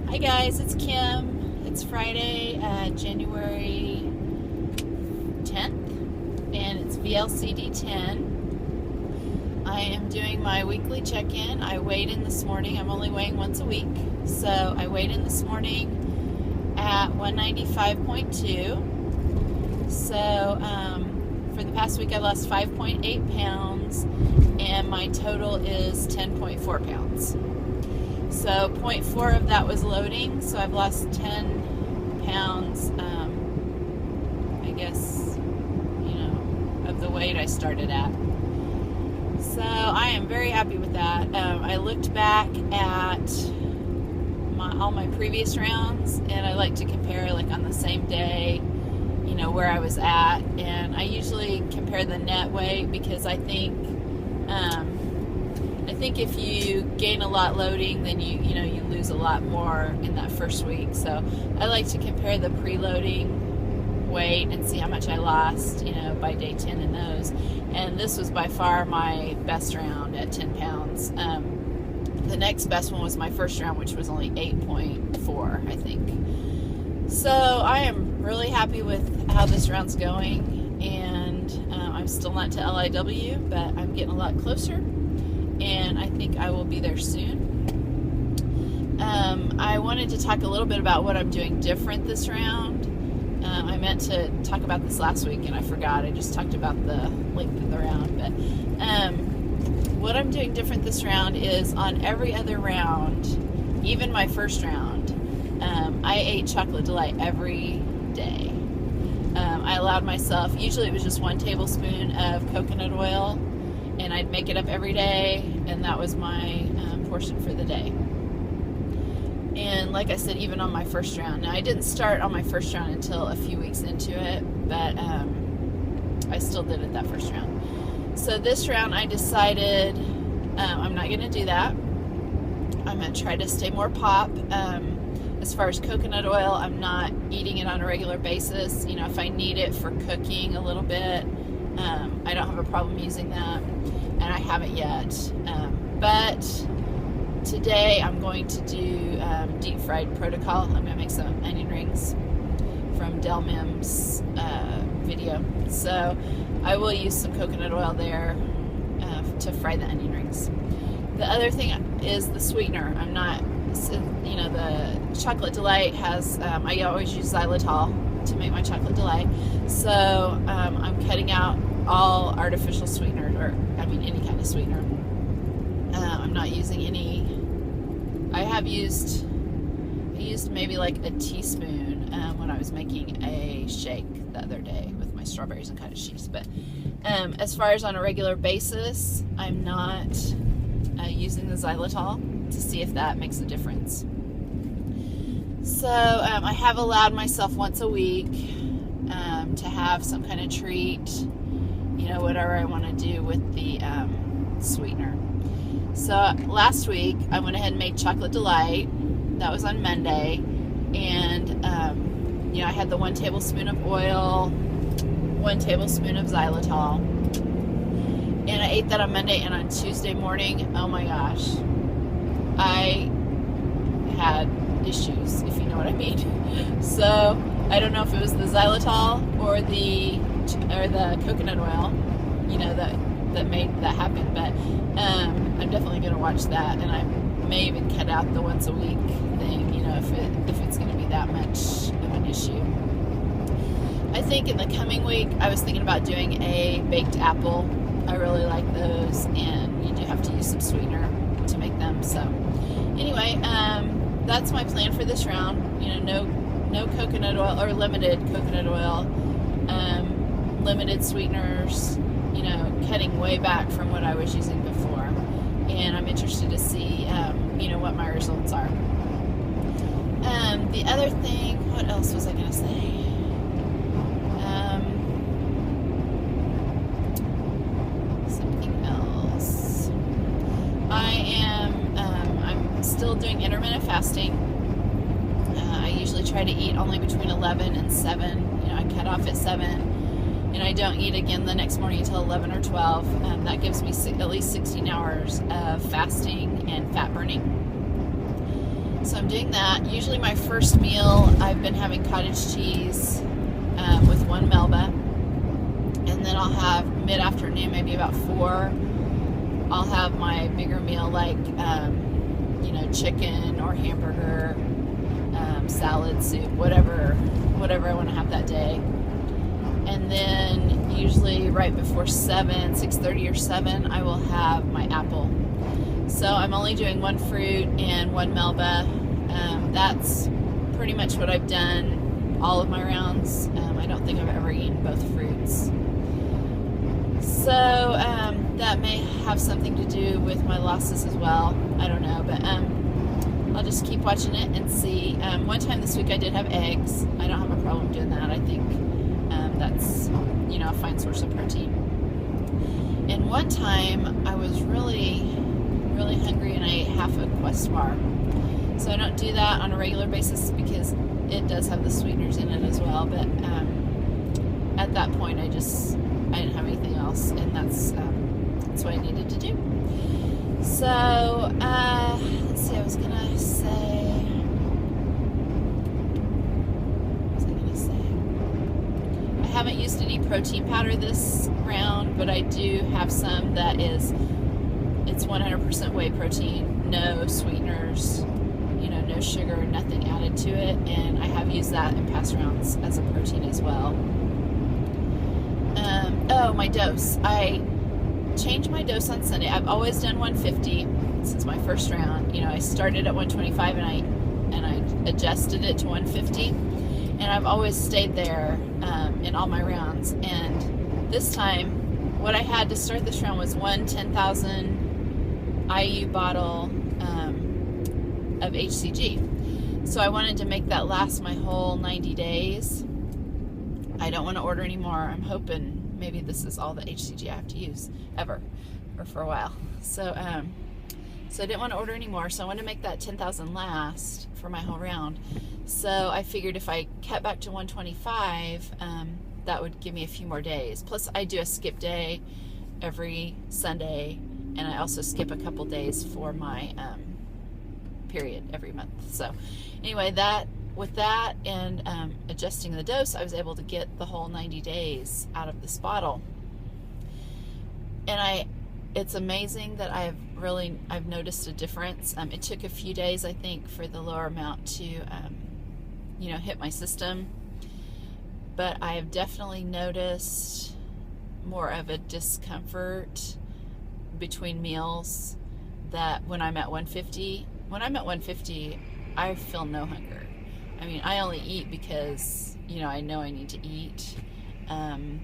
Hi guys, it's Kim. It's Friday, January 10th, and it's VLCD10. I am doing my weekly check-in. I weighed in this morning. I'm only weighing once a week. So I weighed in this morning at 195.2. So for the past week I lost 5.8 pounds, and my total is 10.4 pounds. So 0.4 of that was loading, so I've lost 10 pounds, I guess, of the weight I started at. So I am very happy with that. I looked back at all my previous rounds, and I like to compare like on the same day, where I was at. And I usually compare the net weight because I think if you gain a lot loading, then you lose a lot more in that first week. So I like to compare the preloading weight and see how much I lost, by day 10 in those. And this was by far my best round at 10 pounds. The next best one was my first round, which was only 8.4, I think. So I am really happy with how this round's going, and I'm still not to LIW, but I'm getting a lot closer. And I think I will be there soon. I wanted to talk a little bit about what I'm doing different this round. I meant to talk about this last week and I forgot. I just talked about the length of the round. But what I'm doing different this round is on every other round, even my first round, I ate chocolate delight every day. I allowed myself, usually it was just 1 tablespoon of coconut oil, and I'd make it up every day, and that was my portion for the day. And like I said, even on my first round. Now, I didn't start on my first round until a few weeks into it, but I still did it that first round. So this round I decided I'm not going to do that. I'm going to try to stay more pop. As far as coconut oil, I'm not eating it on a regular basis. If I need it for cooking a little bit, I don't have a problem using that, and I haven't yet. But today I'm going to do deep fried protocol. I'm going to make some onion rings from Del Mim's video. So I will use some coconut oil there to fry the onion rings. The other thing is the sweetener. I'm not, the chocolate delight has, I always use xylitol to make my chocolate delight. So I'm cutting out all artificial sweeteners, or any kind of sweetener. I'm not using any. I used maybe like a teaspoon when I was making a shake the other day with my strawberries and cottage cheese. But as far as on a regular basis, I'm not using the xylitol to see if that makes a difference. So I have allowed myself once a week to have some kind of treat, whatever I want to do with the sweetener. So last week I went ahead and made chocolate delight. That was on Monday, and I had the 1 tablespoon of oil, 1 tablespoon of xylitol, and I ate that on Monday. And on Tuesday morning, oh my gosh, I had issues, if you know what I mean. So I don't know if it was the xylitol or the coconut oil, that made that happen. But I'm definitely going to watch that, and I may even cut out the once a week thing, if it's going to be that much of an issue. I think in the coming week, I was thinking about doing a baked apple. I really like those, and you do have to use some sweetener to make them. So anyway, that's my plan for this round. No coconut oil, or limited coconut oil, limited sweeteners, cutting way back from what I was using before. And I'm interested to see, what my results are. The other thing, what else was I going to say? Something else. I'm still doing intermittent fasting. I usually try to eat only between 11 and 7. I cut off at 7, and I don't eat again the next morning until 11 or 12. That gives me at least 16 hours of fasting and fat burning. So I'm doing that. Usually my first meal, I've been having cottage cheese with one Melba. And then I'll have mid-afternoon, maybe about 4, I'll have my bigger meal like, chicken or hamburger, salad, soup, whatever I want to have that day. And then usually right before 6:30 or 7, I will have my apple. So I'm only doing 1 fruit and 1 Melba. That's pretty much what I've done all of my rounds. I don't think I've ever eaten both fruits. So that may have something to do with my losses as well. I don't know, but I'll just keep watching it and see. One time this week I did have eggs. I don't have a problem doing that. I think that's, a fine source of protein. And one time I was really, really hungry and I ate half a Quest bar. So I don't do that on a regular basis because it does have the sweeteners in it as well. But at that point I didn't have anything else, and that's what I needed to do. So let's see, what was I gonna say? I haven't used any protein powder this round, but I do have some that it's 100% whey protein, no sweeteners, no sugar, nothing added to it, and I have used that in past rounds as a protein as well. My dose. I changed my dose on Sunday. I've always done 150 since my first round. I started at 125 and I adjusted it to 150, and I've always stayed there in all my rounds. And this time, what I had to start this round was one 10,000 IU bottle of HCG. So I wanted to make that last my whole 90 days. I don't want to order anymore. I'm hoping maybe this is all the HCG I have to use ever, or for a while. So I didn't want to order anymore. So I wanted to make that 10,000 last for my whole round. So I figured if I kept back to 125, that would give me a few more days. Plus I do a skip day every Sunday, and I also skip a couple days for my period every month. So anyway, with that and adjusting the dose, I was able to get the whole 90 days out of this bottle. And it's amazing that I've noticed a difference. It took a few days, I think, for the lower amount to hit my system, but I have definitely noticed more of a discomfort between meals. That when I'm at 150, I feel no hunger. I mean, I only eat because, I know I need to eat. And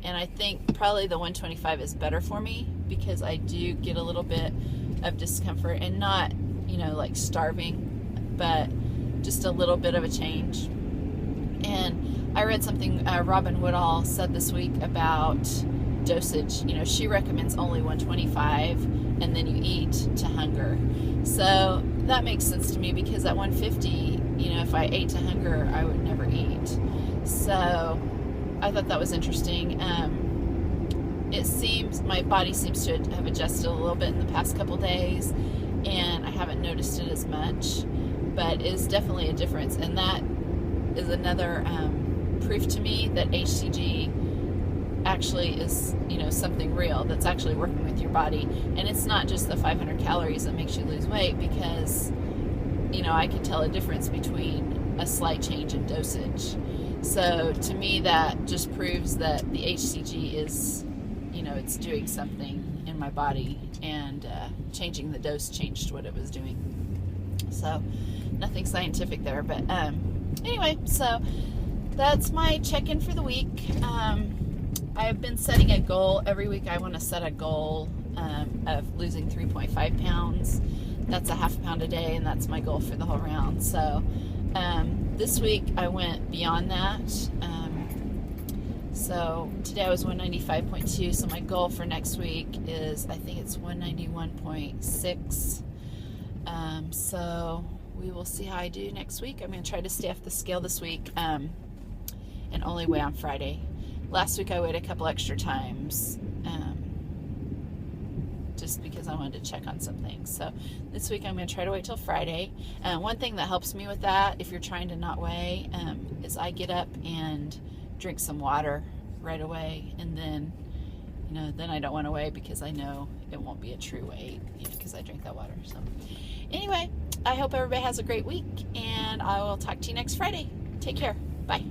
I think probably the 125 is better for me because I do get a little bit of discomfort and not, like starving, but just a little bit of a change. And I read something Robin Woodall said this week about dosage. She recommends only 125 and then you eat to hunger. So that makes sense to me because at 150, if I ate to hunger, I would never eat. So I thought that was interesting. It seems my body seems to have adjusted a little bit in the past couple days, and I haven't noticed it as much, but it is definitely a difference. And that is another proof to me that HCG actually is, something real that's actually working with your body. And it's not just the 500 calories that makes you lose weight, because I can tell a difference between a slight change in dosage. So to me, that just proves that the HCG is, it's doing something in my body, and changing the dose changed what it was doing. So nothing scientific there, but anyway, so that's my check-in for the week. I have been setting a goal. Every week I want to set a goal of losing 3.5 pounds. That's a half pound a day, and that's my goal for the whole round. So this week I went beyond that. So today I was 195.2, so my goal for next week is, I think it's 191.6. So we will see how I do next week. I'm going to try to stay off the scale this week and only weigh on Friday. Last week I weighed a couple extra times just because I wanted to check on some things. So this week I'm going to try to wait till Friday. One thing that helps me with that, if you're trying to not weigh, is I get up and drink some water right away, and then then I don't want to weigh because I know it won't be a true weight, because I drink that water. So anyway, I hope everybody has a great week, and I will talk to you next Friday. Take care. Bye.